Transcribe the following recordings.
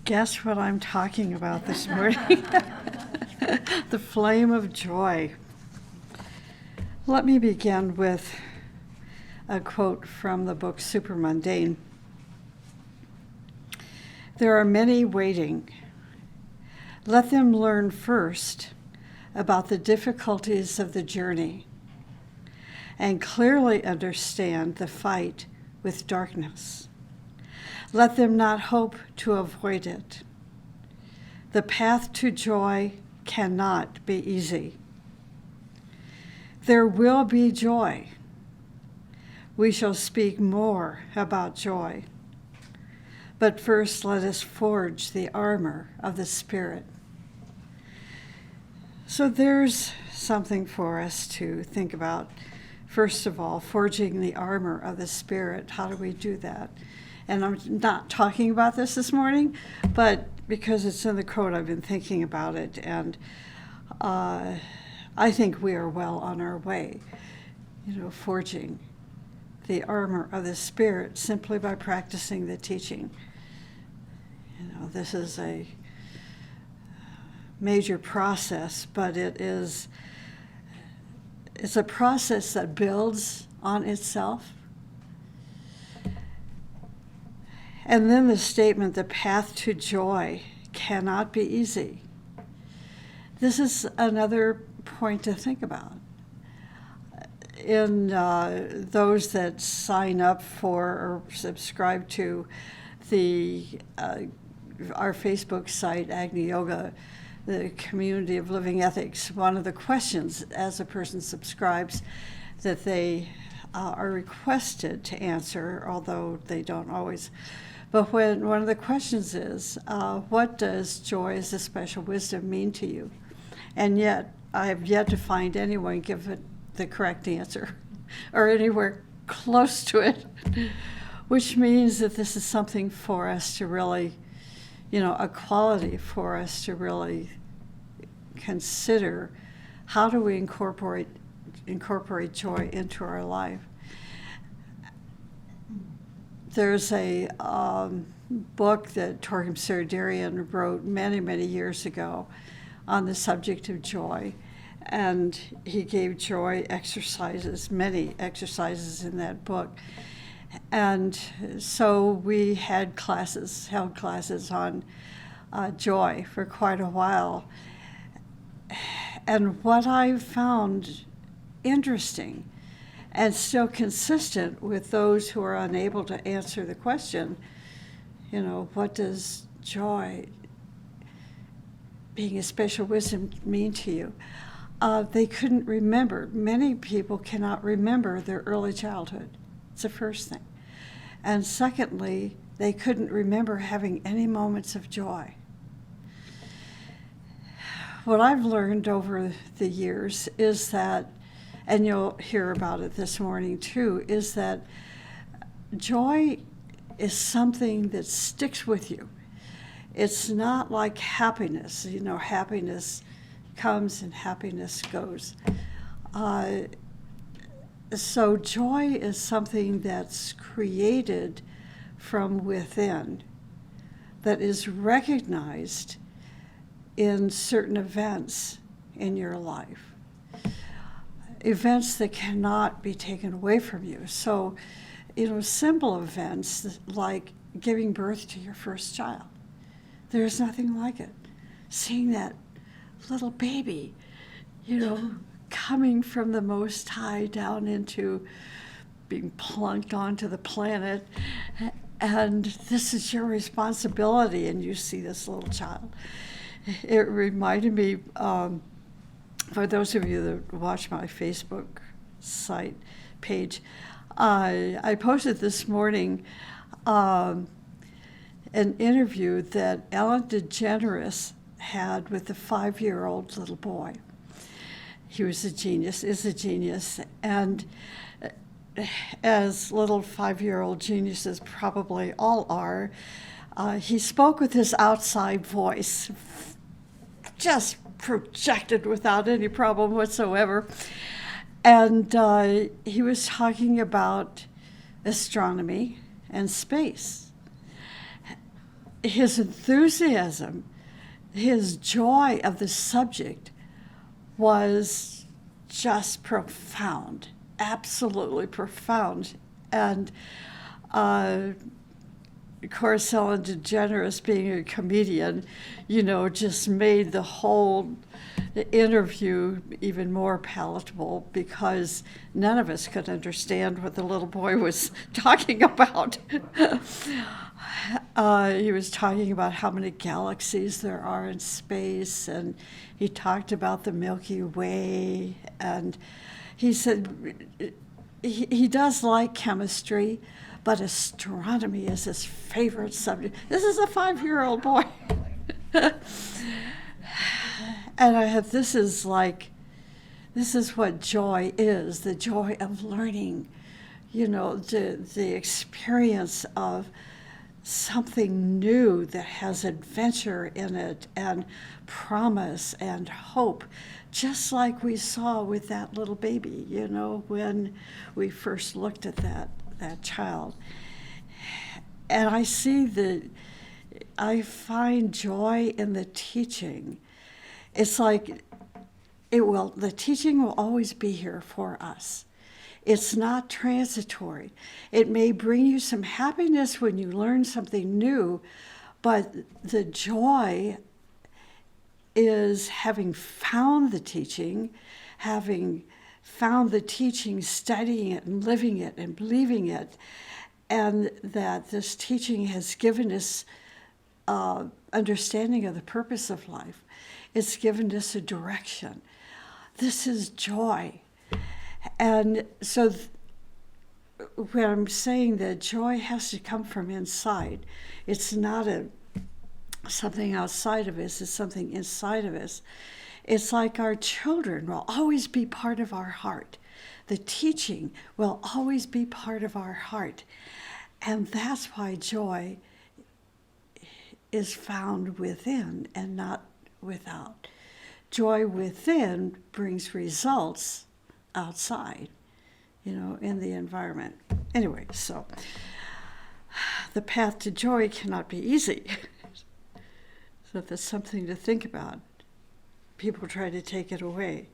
guess what I'm talking about this morning? The flame of joy. Let me begin with a quote from the book Super Mundane. There are many waiting. Let them learn first about the difficulties of the journey and clearly understand the fight with darkness. Let them not hope to avoid it. The path to joy cannot be easy. There will be joy. We shall speak more about joy. But first, let us forge the armor of the Spirit. So there's something for us to think about. First of all, forging the armor of the Spirit. How do we do that? And I'm not talking about this morning, but because it's in the quote, I've been thinking about it, and I think we are well on our way, forging the armor of the Spirit simply by practicing the teaching. This is a major process, but it's a process that builds on itself. And then the statement, the path to joy cannot be easy. This is another point to think about. In those that sign up for or subscribe to our Facebook site, Agni Yoga, the Community of Living Ethics, one of the questions as a person subscribes that they are requested to answer, although they don't always. But one of the questions is, what does joy as a special wisdom mean to you? And yet, I have yet to find anyone give it the correct answer or anywhere close to it, which means that this is something for us to really, a quality for us to really consider. How do we incorporate joy into our life? There's a book that Torgrim Serdarian wrote many, many years ago on the subject of joy, and he gave joy exercises, many exercises in that book. And so we held classes on joy for quite a while. And what I found interesting and still consistent with those who are unable to answer the question, what does joy, being a special wisdom, mean to you? They couldn't remember. Many people cannot remember their early childhood. It's the first thing. And secondly, they couldn't remember having any moments of joy. What I've learned over the years is that, and you'll hear about it this morning too, is that joy is something that sticks with you. It's not like happiness. Happiness comes and happiness goes. So joy is something that's created from within, that is recognized in certain events in your life, events that cannot be taken away from you. So, simple events like giving birth to your first child. There's nothing like it. Seeing that little baby, coming from the Most High down into being plunked onto the planet, and this is your responsibility, and you see this little child. It reminded me, for those of you that watch my Facebook site page, I posted this morning an interview that Ellen DeGeneres had with a 5-year-old little boy. He was a genius, is a genius, and as little 5-year-old geniuses probably all are, he spoke with his outside voice, just projected without any problem whatsoever. And he was talking about astronomy and space. his enthusiasm, his joy of the subject was just profound, absolutely profound. And of course, Ellen DeGeneres, being a comedian, just made the whole interview even more palatable, because none of us could understand what the little boy was talking about. He was talking about how many galaxies there are in space, and he talked about the Milky Way, and he said he does like chemistry, but astronomy is his favorite subject. This is a 5-year-old boy. And I had, this is what joy is, the joy of learning, the experience of something new that has adventure in it and promise and hope, just like we saw with that little baby, when we first looked at that child. And I find joy in the teaching. It's like the teaching will always be here for us. It's not transitory. It may bring you some happiness when you learn something new, but the joy is having found the teaching, studying it and living it and believing it, and that this teaching has given us understanding of the purpose of life. It's given us a direction. This is joy. And so when I'm saying that joy has to come from inside, it's not something outside of us, it's something inside of us. It's like our children will always be part of our heart. The teaching will always be part of our heart. And that's why joy is found within and not without. Joy within brings results outside, in the environment. Anyway, so the path to joy cannot be easy. So that's something to think about. People try to take it away.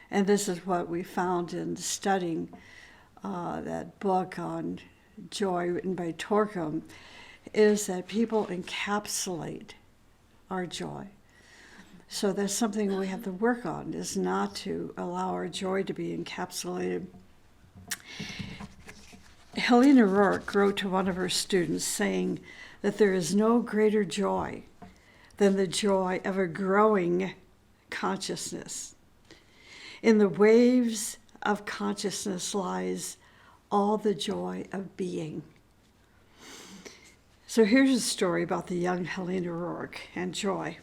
And this is what we found in studying that book on joy written by Torkim, is that people encapsulate our joy. So that's something we have to work on, is not to allow our joy to be encapsulated. Helena Rourke wrote to one of her students saying that there is no greater joy than the joy of a growing consciousness. In the waves of consciousness lies all the joy of being. So here's a story about the young Helena Rourke and joy.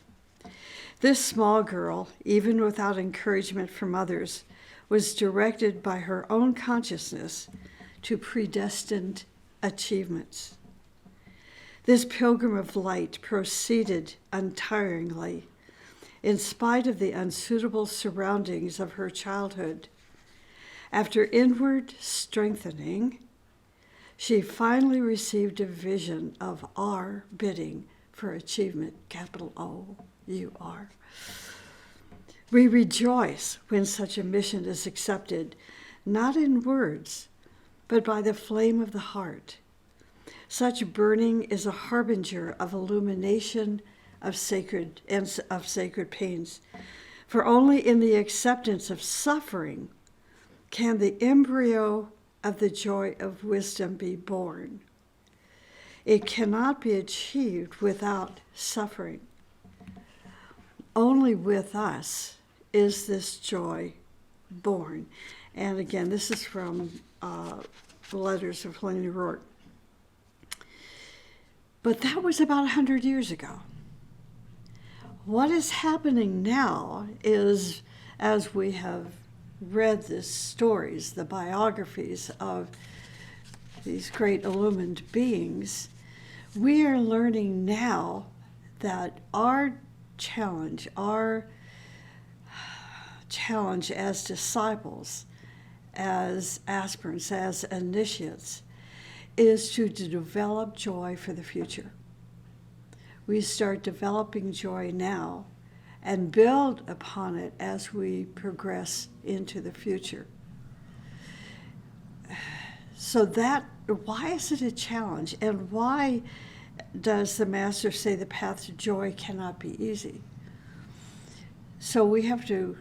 This small girl, even without encouragement from others, was directed by her own consciousness to predestined achievements. This pilgrim of light proceeded untiringly, in spite of the unsuitable surroundings of her childhood. After inward strengthening, she finally received a vision of our bidding for achievement, capital O-U-R. We rejoice when such a mission is accepted, not in words, but by the flame of the heart. Such burning is a harbinger of illumination of sacred pains. For only in the acceptance of suffering can the embryo of the joy of wisdom be born. It cannot be achieved without suffering. Only with us is this joy born. And again, this is from the letters of Helena Rourke. But that was about 100 years ago. What is happening now is, as we have read the stories, the biographies of these great illumined beings, we are learning now that our challenge as disciples, as aspirants, as initiates, is to develop joy for the future. we start developing joy now and build upon it as we progress into the future. So why is it a challenge? And why does the Master say the path to joy cannot be easy? So we have to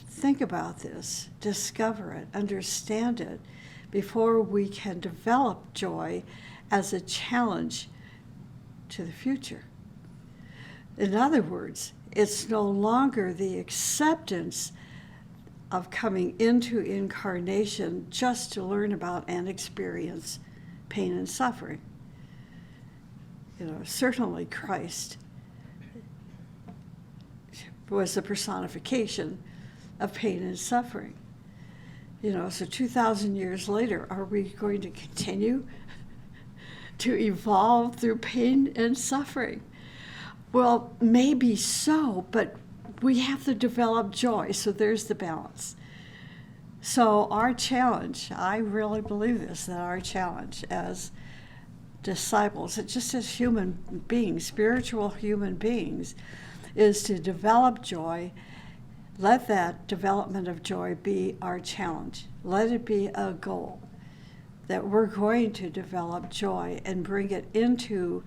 think about this, discover it, understand it, before we can develop joy as a challenge to the future. In other words, it's no longer the acceptance of coming into incarnation just to learn about and experience pain and suffering. Certainly Christ was the personification of pain and suffering. So 2,000 years later, are we going to continue to evolve through pain and suffering? Well, maybe so, but we have to develop joy, so there's the balance. So our challenge, I really believe this, that our challenge as disciples, just as human beings, spiritual human beings, is to develop joy. Let that development of joy be our challenge. Let it be a goal that we're going to develop joy and bring it into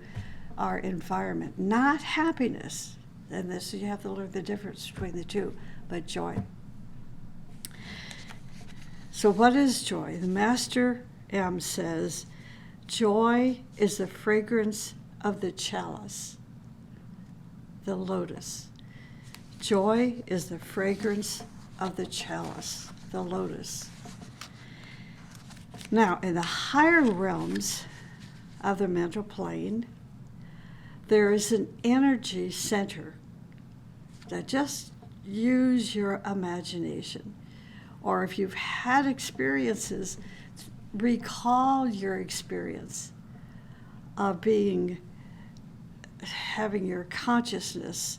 our environment. Not happiness, and this you have to learn the difference between the two, but joy. So what is joy? The Master M says, joy is the fragrance of the chalice, the lotus. Joy is the fragrance of the chalice, the lotus. Now, in the higher realms of the mental plane, there is an energy center that just use your imagination. Or if you've had experiences, recall your experience of having your consciousness.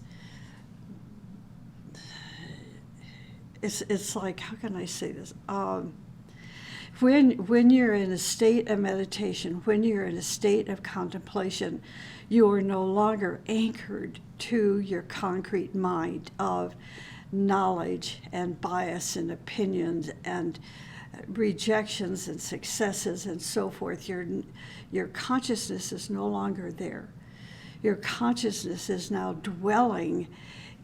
It's like, how can I say this? When you're in a state of meditation, when you're in a state of contemplation, you are no longer anchored to your concrete mind of knowledge and bias and opinions and rejections and successes and so forth. Your consciousness is no longer there. Your consciousness is now dwelling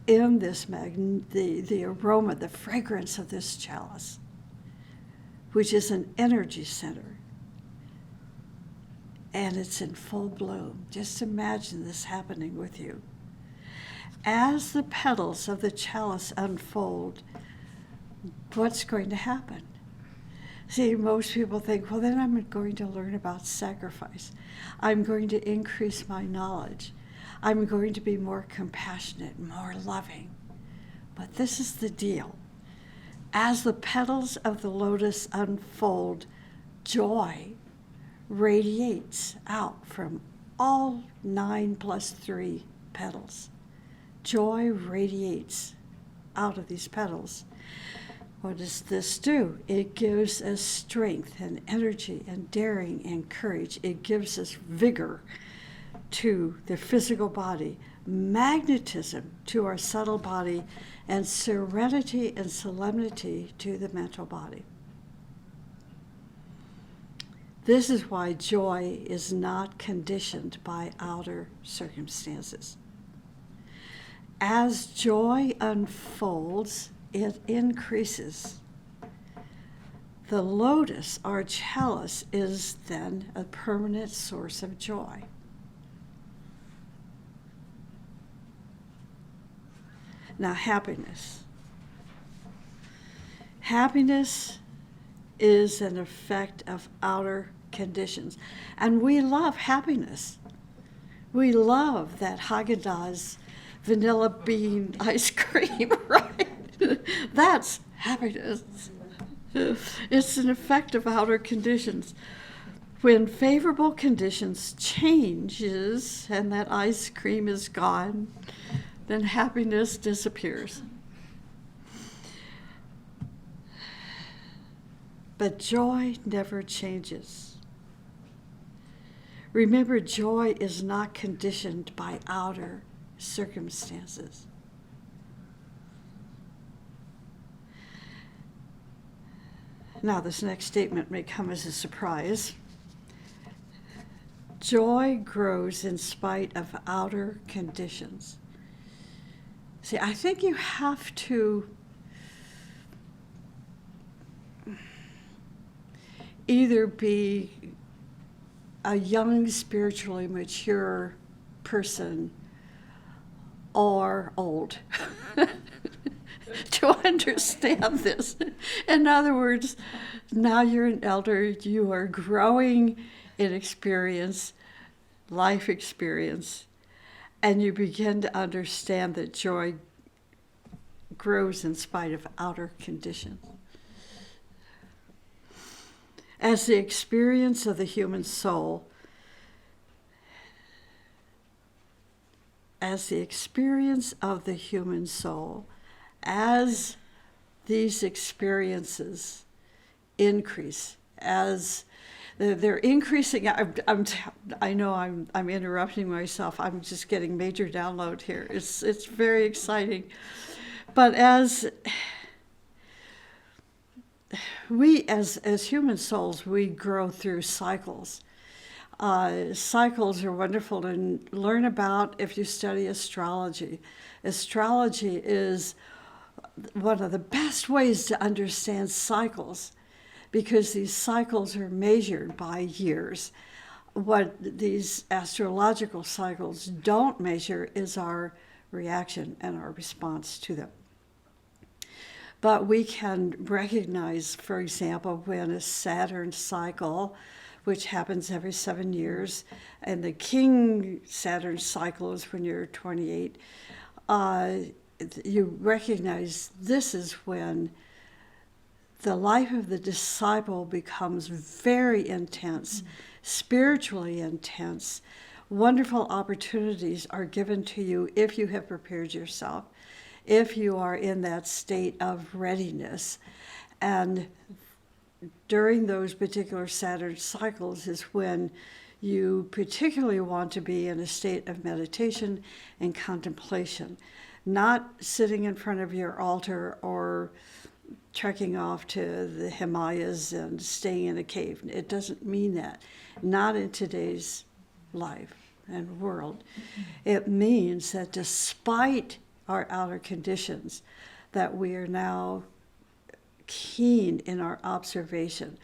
in this the aroma, the fragrance of this chalice, which is an energy center. And it's in full bloom. Just imagine this happening with you. As the petals of the chalice unfold, what's going to happen? See, most people think, well, then I'm going to learn about sacrifice. I'm going to increase my knowledge. I'm going to be more compassionate, more loving. But this is the deal. As the petals of the lotus unfold, joy radiates out from all 9 + 3 petals. Joy radiates out of these petals. What does this do? It gives us strength and energy and daring and courage. It gives us vigor to the physical body, magnetism to our subtle body, and serenity and solemnity to the mental body. This is why joy is not conditioned by outer circumstances. As joy unfolds, it increases. The lotus, our chalice, is then a permanent source of joy. Now, happiness. Happiness is an effect of outer conditions. And we love happiness. We love that Haagen-Dazs vanilla bean ice cream, right? That's happiness. It's an effect of outer conditions. When favorable conditions changes and that ice cream is gone, then happiness disappears. But joy never changes. Remember, joy is not conditioned by outer circumstances. Now, this next statement may come as a surprise. Joy grows in spite of outer conditions. See, I think you have to either be a young, spiritually mature person or old to understand this. In other words, now you're an elder, you are growing in experience, life experience, and you begin to understand that joy grows in spite of outer conditions. As the experience of the human soul, as these experiences increase, as they're increasing. I know I'm interrupting myself. I'm just getting major download here. It's very exciting. But as we, as human souls, we grow through cycles. Cycles are wonderful to learn about if you study astrology. Astrology is one of the best ways to understand cycles, because these cycles are measured by years. What these astrological cycles don't measure is our reaction and our response to them. But we can recognize, for example, when a Saturn cycle, which happens every 7 years, and the King Saturn cycle is when you're 28, you recognize this is when the life of the disciple becomes very intense, spiritually intense. Wonderful opportunities are given to you if you have prepared yourself, if you are in that state of readiness. And during those particular Saturn cycles is when you particularly want to be in a state of meditation and contemplation, not sitting in front of your altar or trekking off to the Himalayas and staying in a cave. It doesn't mean that. Not in today's life and world. It means that despite our outer conditions, that we are now keen in our observation.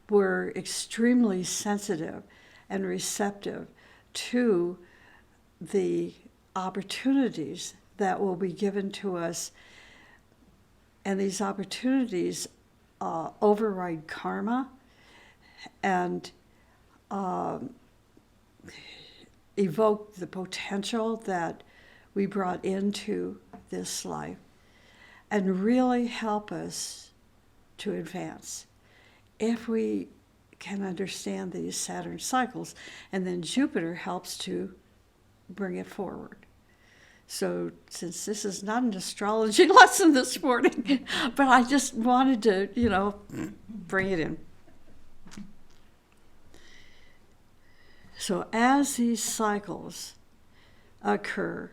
We're extremely sensitive and receptive to the opportunities that will be given to us. And these opportunities override karma and evoke the potential that we brought into this life and really help us to advance if we can understand these Saturn cycles. And then Jupiter helps to bring it forward. So since this is not an astrology lesson this morning, but I just wanted to, bring it in. So as these cycles occur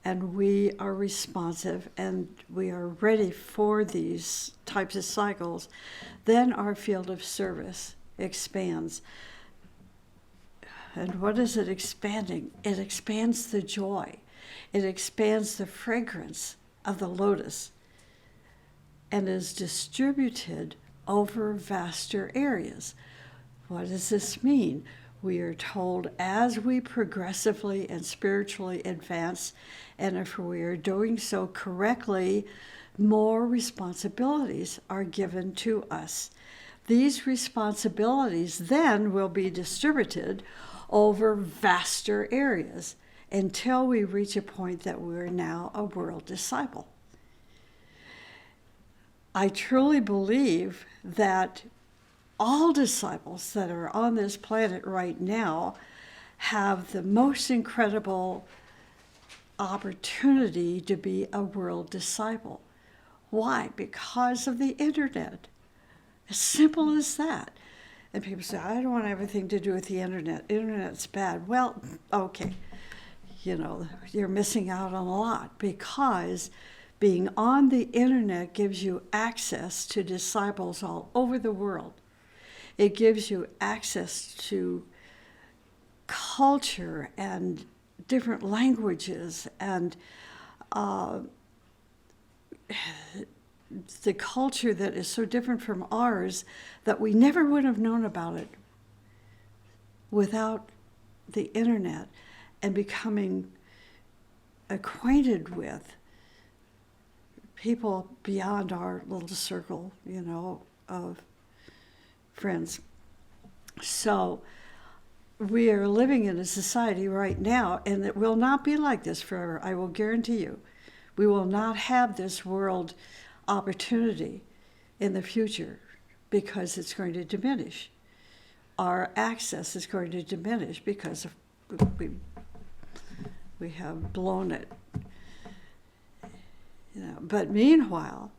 and we are responsive and we are ready for these types of cycles, then our field of service expands. And what is it expanding? It expands the joy. It expands the fragrance of the lotus and is distributed over vaster areas. What does this mean? We are told as we progressively and spiritually advance, and if we are doing so correctly, more responsibilities are given to us. These responsibilities then will be distributed over vaster areas until we reach a point that we're now a world disciple. I truly believe that all disciples that are on this planet right now have the most incredible opportunity to be a world disciple. Why? Because of the internet. As simple as that. And people say, I don't want everything to do with the internet. Internet's bad. Well, okay. You're missing out on a lot, because being on the internet gives you access to disciples all over the world. It gives you access to culture and different languages and the culture that is so different from ours that we never would have known about it without the internet and becoming acquainted with people beyond our little circle, of friends. So we are living in a society right now, and it will not be like this forever. I will guarantee you. We will not have this world opportunity in the future because it's going to diminish. Our access is going to diminish because we have blown it. But meanwhile,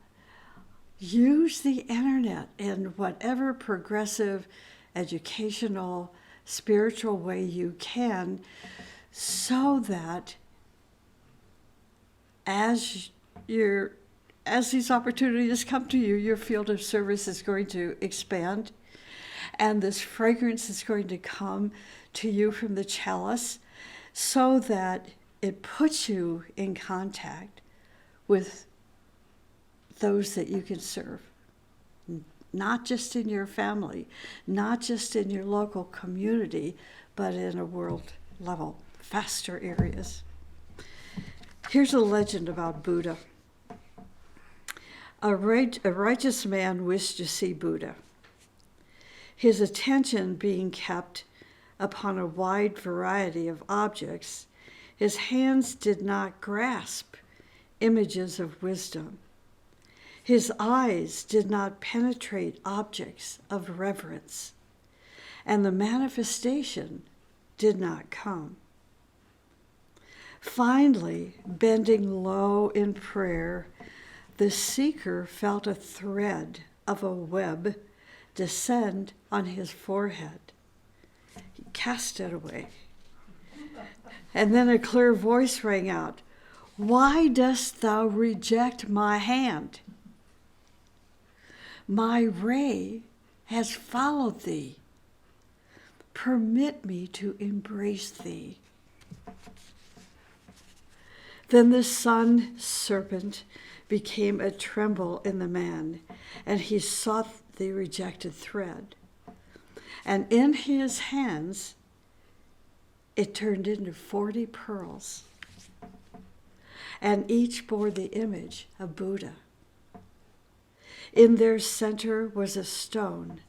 use the internet in whatever progressive, educational, spiritual way you can, so that as these opportunities come to you, your field of service is going to expand, and this fragrance is going to come to you from the chalice, so that it puts you in contact with those that you can serve, not just in your family, not just in your local community, but in a world level, vaster areas. Here's a legend about Buddha. A righteous man wished to see Buddha. His attention being kept upon a wide variety of objects, his hands did not grasp images of wisdom. His eyes did not penetrate objects of reverence, and the manifestation did not come. Finally, bending low in prayer, the seeker felt a thread of a web descend on his forehead. He cast it away. And then a clear voice rang out, "Why dost thou reject my hand? My ray has followed thee. Permit me to embrace thee." Then the sun serpent became a tremble in the man, and he sought the rejected thread. And in his hands it turned into 40 pearls, and each bore the image of Buddha. In their center was a stone,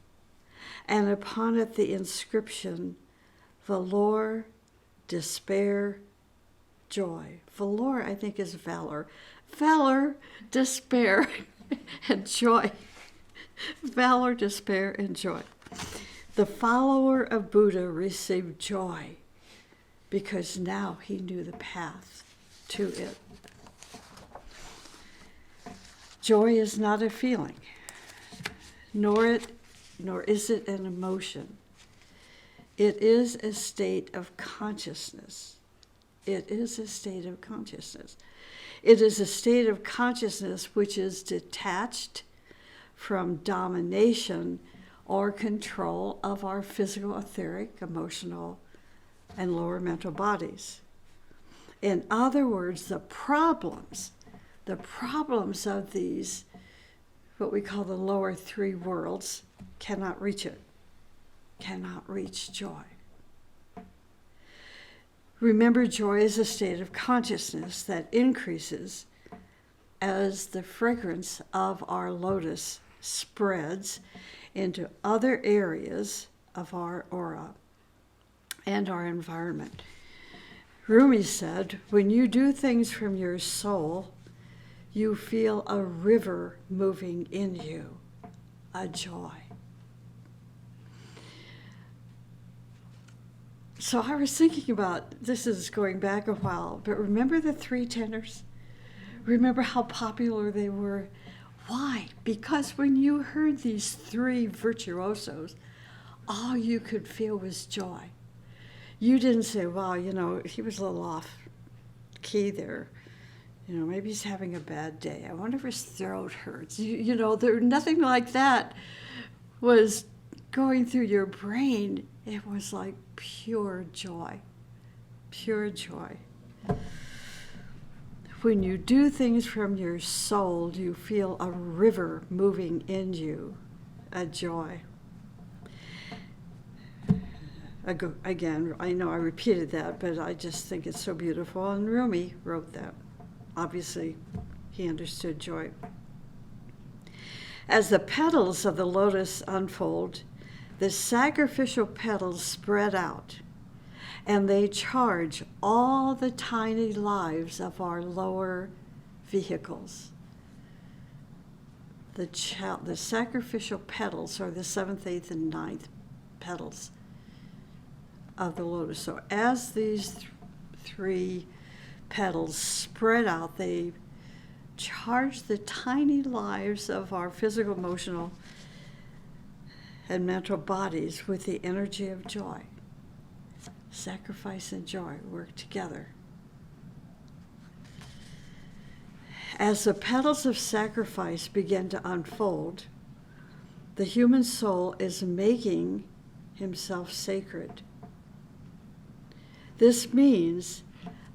and upon it the inscription, "Valor, despair, joy." Valor, I think, is valor. Valor, despair, and joy. Valor, despair, and joy. The follower of Buddha received joy because now he knew the path to it. Joy is not a feeling, nor is it an emotion. It is a state of consciousness. It is a state of consciousness. It is a state of consciousness which is detached from domination or control of our physical, etheric, emotional, and lower mental bodies. In other words, the problems of these, what we call the lower three worlds, cannot reach it, cannot reach joy. Remember, joy is a state of consciousness that increases as the fragrance of our lotus spreads into other areas of our aura and our environment. Rumi said, when you do things from your soul, you feel a river moving in you, a joy. So I was thinking about, this is going back a while, but remember the three tenors? Remember how popular they were? Why? Because when you heard these three virtuosos, all you could feel was joy. You didn't say, wow, he was a little off key there. Maybe he's having a bad day. I wonder if his throat hurts. There nothing like that was going through your brain. It was like pure joy. Pure joy. When you do things from your soul, you feel a river moving in you, a joy. Again, I know I repeated that, but I just think it's so beautiful. And Rumi wrote that. Obviously, he understood joy. As the petals of the lotus unfold, the sacrificial petals spread out, and they charge all the tiny lives of our lower vehicles. The sacrificial petals are the 7th, 8th, and 9th petals of the lotus. So as these three petals spread out, they charge the tiny lives of our physical, emotional, and mental bodies with the energy of joy. Sacrifice and joy work together. As the petals of sacrifice begin to unfold, the human soul is making himself sacred. This means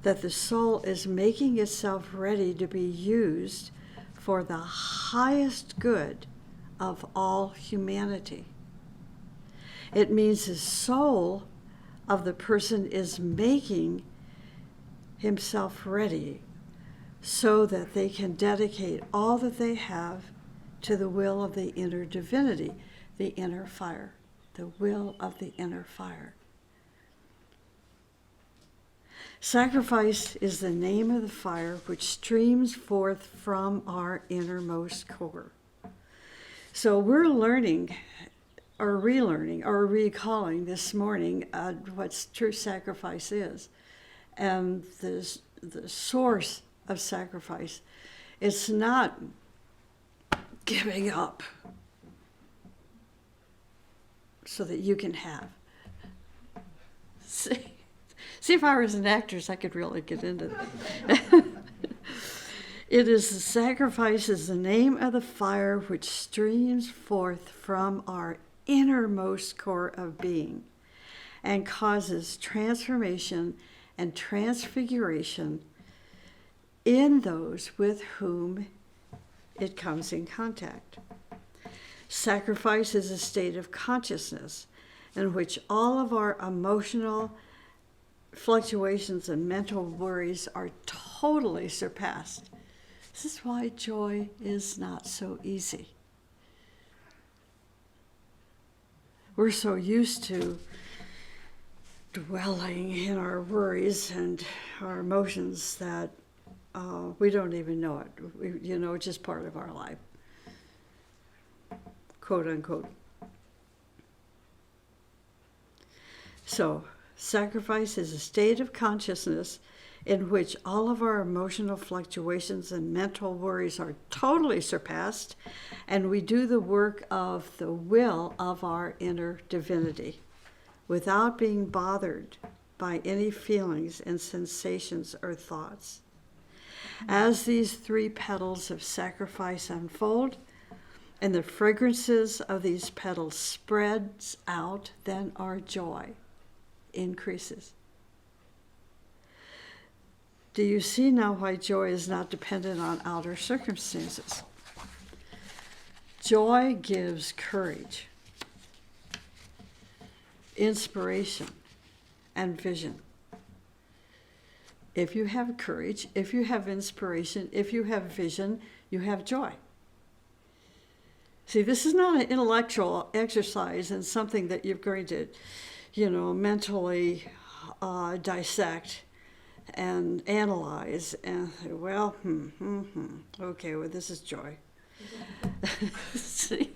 that the soul is making itself ready to be used for the highest good of all humanity. It means the soul of the person is making himself ready so that they can dedicate all that they have to the will of the inner divinity, the inner fire, the will of the inner fire. Sacrifice is the name of the fire which streams forth from our innermost core. So we're learning, or relearning, or recalling this morning what true sacrifice is. And the source of sacrifice, it's not giving up so that you can have. See, if I was an actress, I could really get into that. It is the sacrifice is the name of the fire which streams forth from our innermost core of being and causes transformation and transfiguration in those with whom it comes in contact. Sacrifice is a state of consciousness in which all of our emotional fluctuations and mental worries are totally surpassed. This is why joy is not so easy. We're so used to dwelling in our worries and our emotions that we don't even know it. It's just part of our life, quote unquote. So, sacrifice is a state of consciousness in which all of our emotional fluctuations and mental worries are totally surpassed, and we do the work of the will of our inner divinity without being bothered by any feelings and sensations or thoughts. As these three petals of sacrifice unfold, and the fragrances of these petals spreads out, then our joy increases. Do you see now why joy is not dependent on outer circumstances? Joy gives courage, inspiration, and vision. If you have courage, if you have inspiration, if you have vision, you have joy. See, this is not an intellectual exercise and something that you're going to, mentally dissect and analyze and say, well, okay, well, this is joy. See,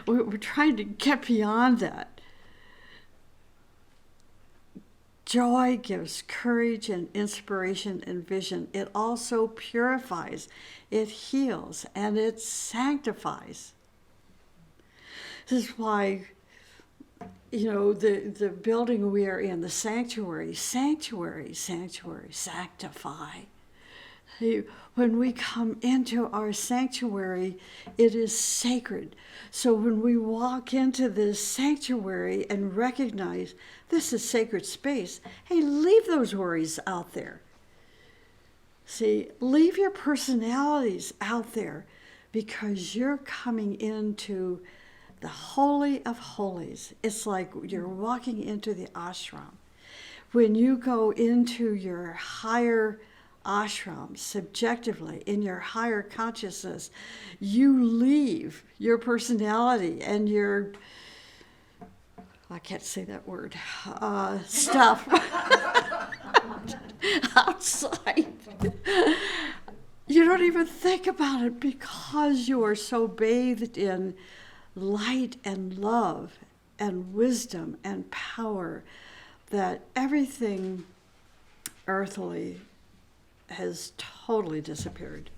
we're trying to get beyond that. Joy gives courage and inspiration and vision. It also purifies, it heals, and it sanctifies. This is why the building we are in, the sanctuary, sanctify. When we come into our sanctuary, it is sacred. So when we walk into this sanctuary and recognize this is sacred space, hey, leave those worries out there. See, leave your personalities out there, because you're coming into the Holy of Holies. It's like you're walking into the ashram. When you go into your higher ashram, subjectively, in your higher consciousness, you leave your personality and your, I can't say that word, stuff outside. You don't even think about it, because you are so bathed in light and love and wisdom and power that everything earthly has totally disappeared.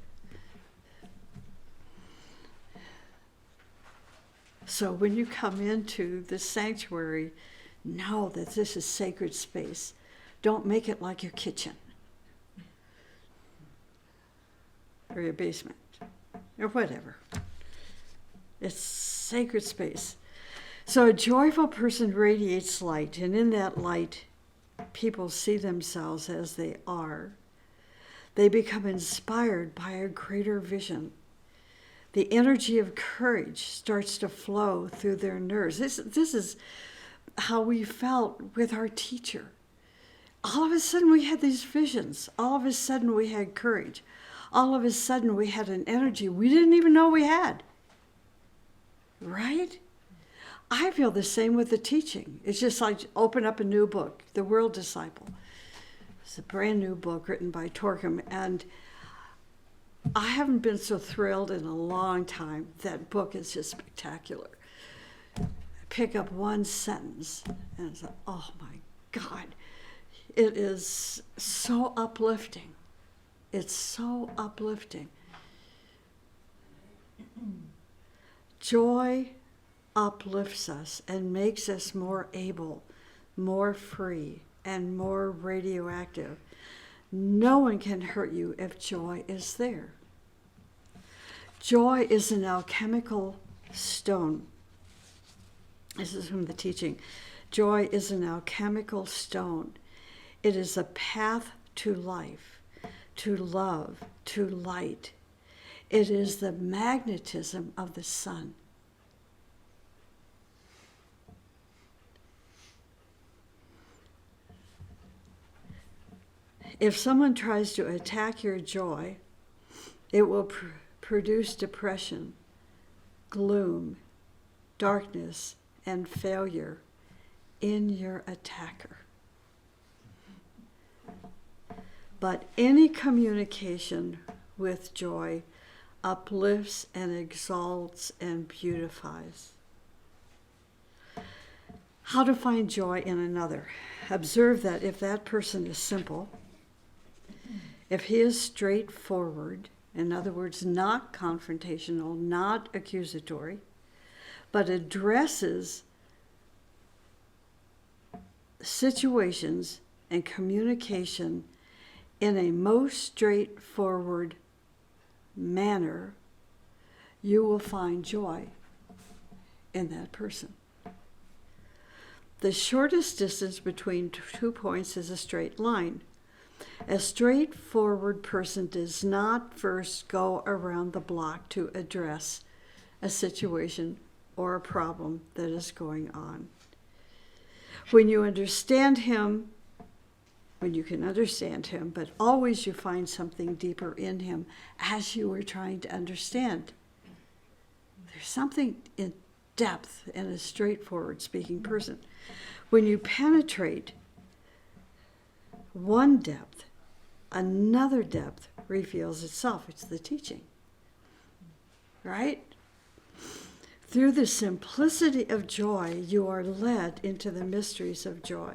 So when you come into the sanctuary, know that this is sacred space. Don't make it like your kitchen or your basement or whatever. It's sacred space. So a joyful person radiates light, and in that light, people see themselves as they are. They become inspired by a greater vision. The energy of courage starts to flow through their nerves. This is how we felt with our teacher. All of a sudden we had these visions. All of a sudden we had courage. All of a sudden we had an energy we didn't even know we had. Right? I feel the same with the teaching. It's just like open up a new book, The World Disciple. It's a brand new book written by Torkim, and I haven't been so thrilled in a long time. That book is just spectacular. I pick up one sentence and it's like, oh my God. It is so uplifting. It's so uplifting. Joy uplifts us and makes us more able, more free, and more radioactive. No one can hurt you if joy is there. Joy is an alchemical stone. This is from the teaching. Joy is an alchemical stone. It is a path to life, to love, to light. It is the magnetism of the sun. If someone tries to attack your joy, it will produce depression, gloom, darkness, and failure in your attacker. But any communication with joy uplifts and exalts and beautifies. How to find joy in another. Observe that if that person is simple, if he is straightforward, in other words, not confrontational, not accusatory, but addresses situations and communication in a most straightforward manner, you will find joy in that person. The shortest distance between 2 points is a straight line. A straightforward person does not first go around the block to address a situation or a problem that is going on. When you understand him, when you can understand him, but always you find something deeper in him as you are trying to understand. There's something in depth in a straightforward speaking person. When you penetrate one depth, another depth reveals itself. It's the teaching, right? Through the simplicity of joy, you are led into the mysteries of joy.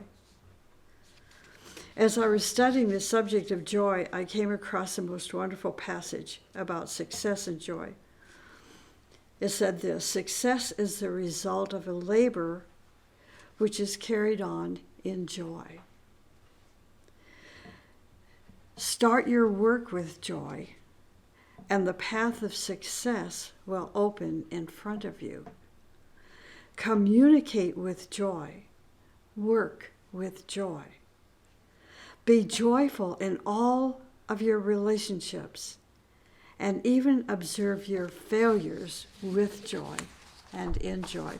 As I was studying the subject of joy, I came across the most wonderful passage about success and joy. It said this: success is the result of a labor which is carried on in joy. Start your work with joy, and the path of success will open in front of you. Communicate with joy. Work with joy. Be joyful in all of your relationships, and even observe your failures with joy and in joy.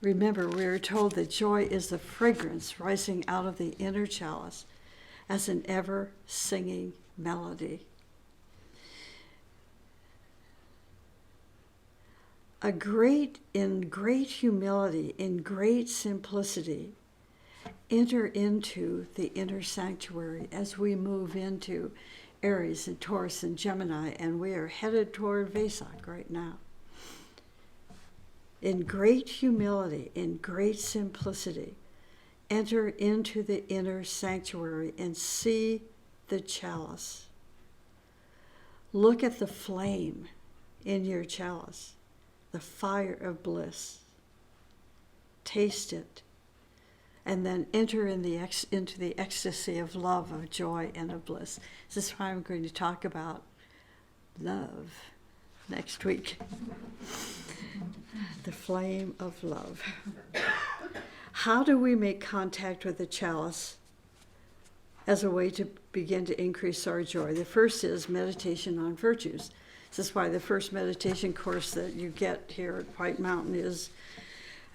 Remember, we are told that joy is the fragrance rising out of the inner chalice as an ever-singing melody. In great humility, in great simplicity, enter into the inner sanctuary as we move into Aries and Taurus and Gemini, and we are headed toward Vesak right now. In great humility, in great simplicity, enter into the inner sanctuary and see the chalice. Look at the flame in your chalice, the fire of bliss. Taste it, and then enter into the ecstasy of love, of joy, and of bliss. This is why I'm going to talk about love next week. The flame of love. How do we make contact with the chalice as a way to begin to increase our joy? The first is meditation on virtues. This is why the first meditation course that you get here at White Mountain is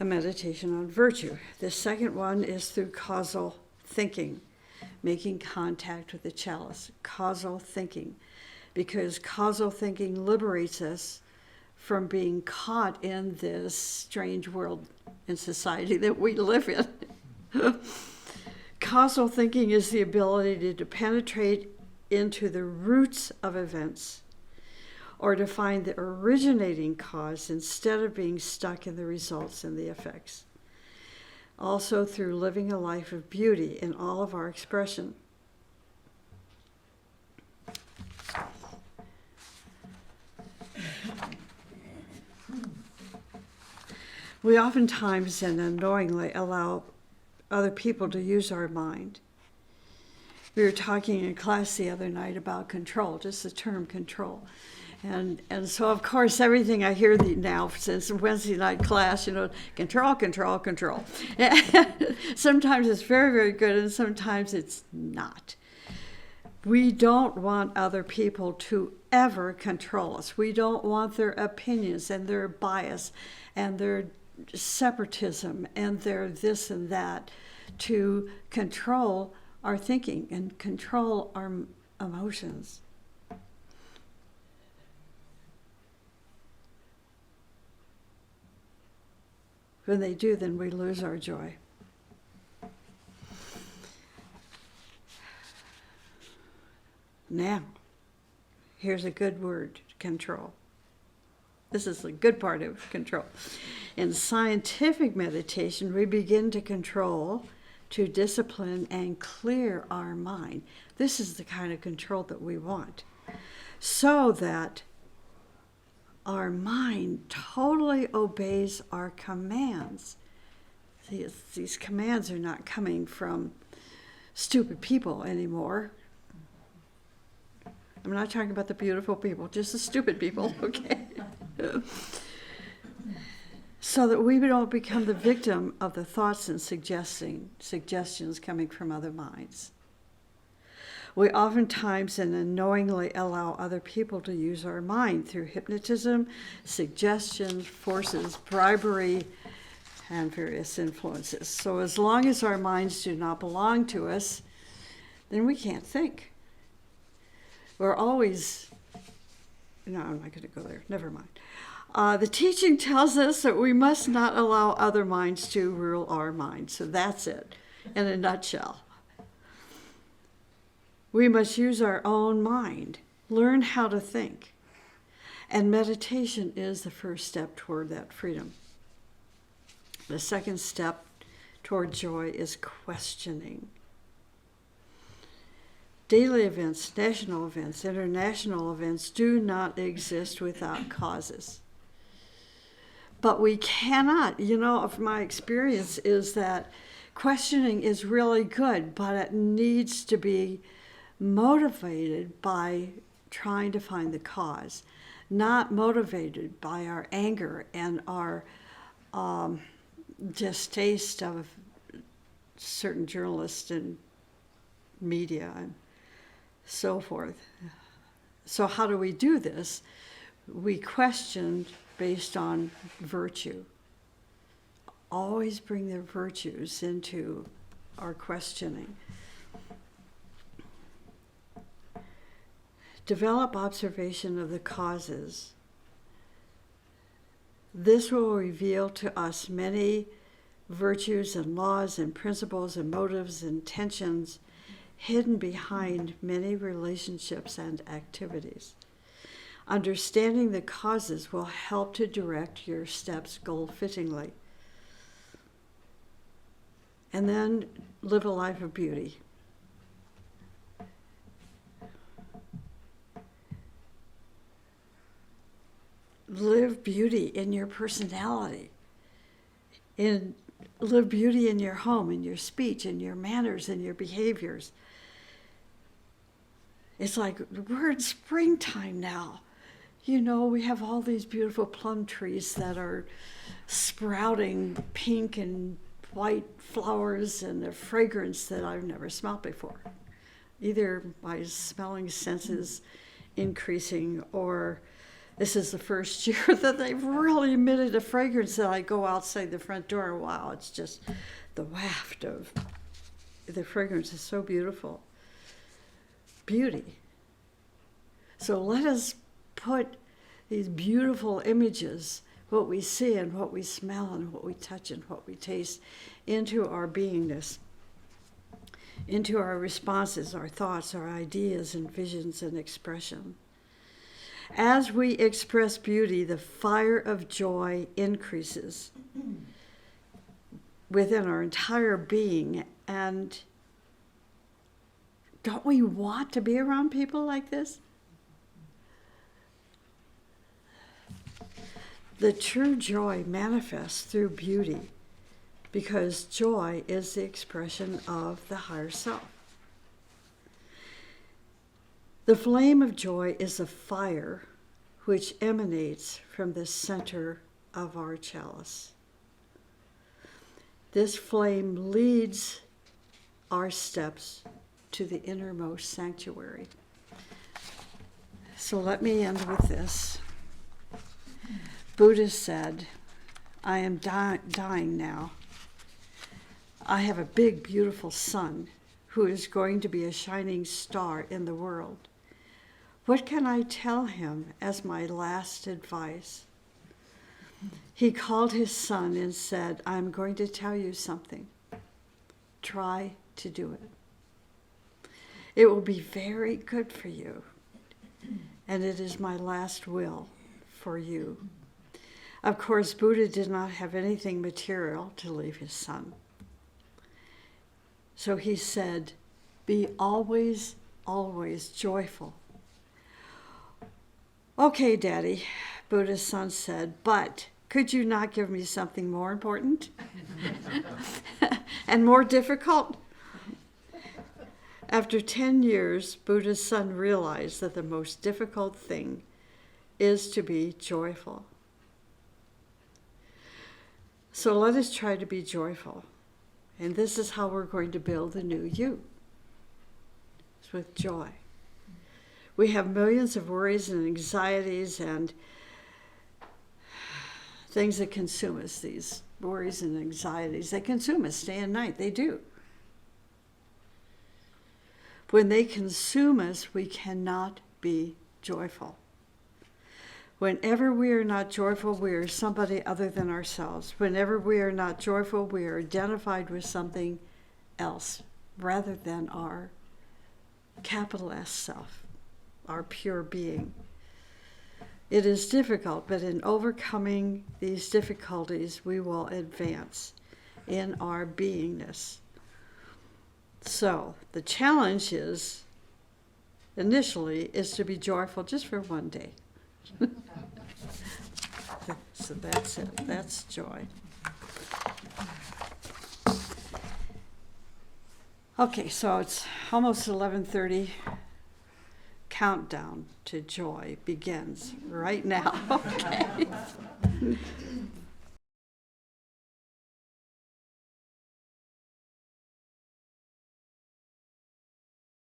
a meditation on virtue. The second one is through causal thinking, making contact with the chalice. Causal thinking, because causal thinking liberates us from being caught in this strange world and society that we live in. Causal thinking is the ability to penetrate into the roots of events, or to find the originating cause instead of being stuck in the results and the effects. Also through living a life of beauty in all of our expression. We oftentimes and unknowingly allow other people to use our mind. We were talking in class the other night about control, just the term control. And so, of course, everything I hear now since Wednesday night class, control, control, control. Sometimes it's very, very good, and sometimes it's not. We don't want other people to ever control us. We don't want their opinions and their bias and their separatism and their this and that to control our thinking and control our emotions. When they do, then we lose our joy. Now, here's a good word, control. This is the good part of control. In scientific meditation, we begin to control, to discipline, and clear our mind. This is the kind of control that we want, so that our mind totally obeys our commands. These commands are not coming from stupid people anymore. I'm not talking about the beautiful people, just the stupid people, okay? So that we don't become the victim of the thoughts and suggestions coming from other minds. We oftentimes and unknowingly allow other people to use our mind through hypnotism, suggestions, forces, bribery, and various influences. So as long as our minds do not belong to us, then we can't think. We're always, no, I'm not going to go there, never mind. The teaching tells us that we must not allow other minds to rule our minds. So that's it, in a nutshell. We must use our own mind, learn how to think. And meditation is the first step toward that freedom. The second step toward joy is questioning. Daily events, national events, international events do not exist without causes. But we cannot, of my experience is that questioning is really good, but it needs to be motivated by trying to find the cause, not motivated by our anger and our distaste of certain journalists and media and so forth. So how do we do this? We question based on virtue. Always bring their virtues into our questioning. Develop observation of the causes. This will reveal to us many virtues and laws and principles and motives and tensions hidden behind many relationships and activities. Understanding the causes will help to direct your steps goal-fittingly. And then live a life of beauty. Live beauty in your personality. Live beauty in your home, in your speech, in your manners, in your behaviors. It's like we're in springtime now. We have all these beautiful plum trees that are sprouting pink and white flowers and a fragrance that I've never smelled before. Either my smelling senses increasing, or this is the first year that they've really emitted a fragrance that I go outside the front door. Wow, it's just the waft of the fragrance is so beautiful. Beauty. So let us put these beautiful images, what we see and what we smell and what we touch and what we taste, into our beingness, into our responses, our thoughts, our ideas and visions and expression. As we express beauty, the fire of joy increases within our entire being. And don't we want to be around people like this? The true joy manifests through beauty because joy is the expression of the higher self. The flame of joy is a fire which emanates from the center of our chalice. This flame leads our steps to the innermost sanctuary. So let me end with this. Buddha said, I am dying now. I have a big, beautiful son who is going to be a shining star in the world. What can I tell him as my last advice? He called his son and said, I'm going to tell you something. Try to do it. It will be very good for you, and it is my last will for you. Of course, Buddha did not have anything material to leave his son. So he said, be always, always joyful. Okay, Daddy, Buddha's son said, but could you not give me something more important and more difficult? After 10 years, Buddha's son realized that the most difficult thing is to be joyful. So let us try to be joyful. And this is how we're going to build the new you. It's with joy. We have millions of worries and anxieties and things that consume us, these worries and anxieties. They consume us day and night. They do. When they consume us, we cannot be joyful. Whenever we are not joyful, we are somebody other than ourselves. Whenever we are not joyful, we are identified with something else rather than our capital S self, our pure being. It is difficult, but in overcoming these difficulties, we will advance in our beingness. So the challenge is, initially, is to be joyful just for one day. So that's it. That's joy. Okay, so it's almost 11:30. Countdown to joy begins right now. Okay.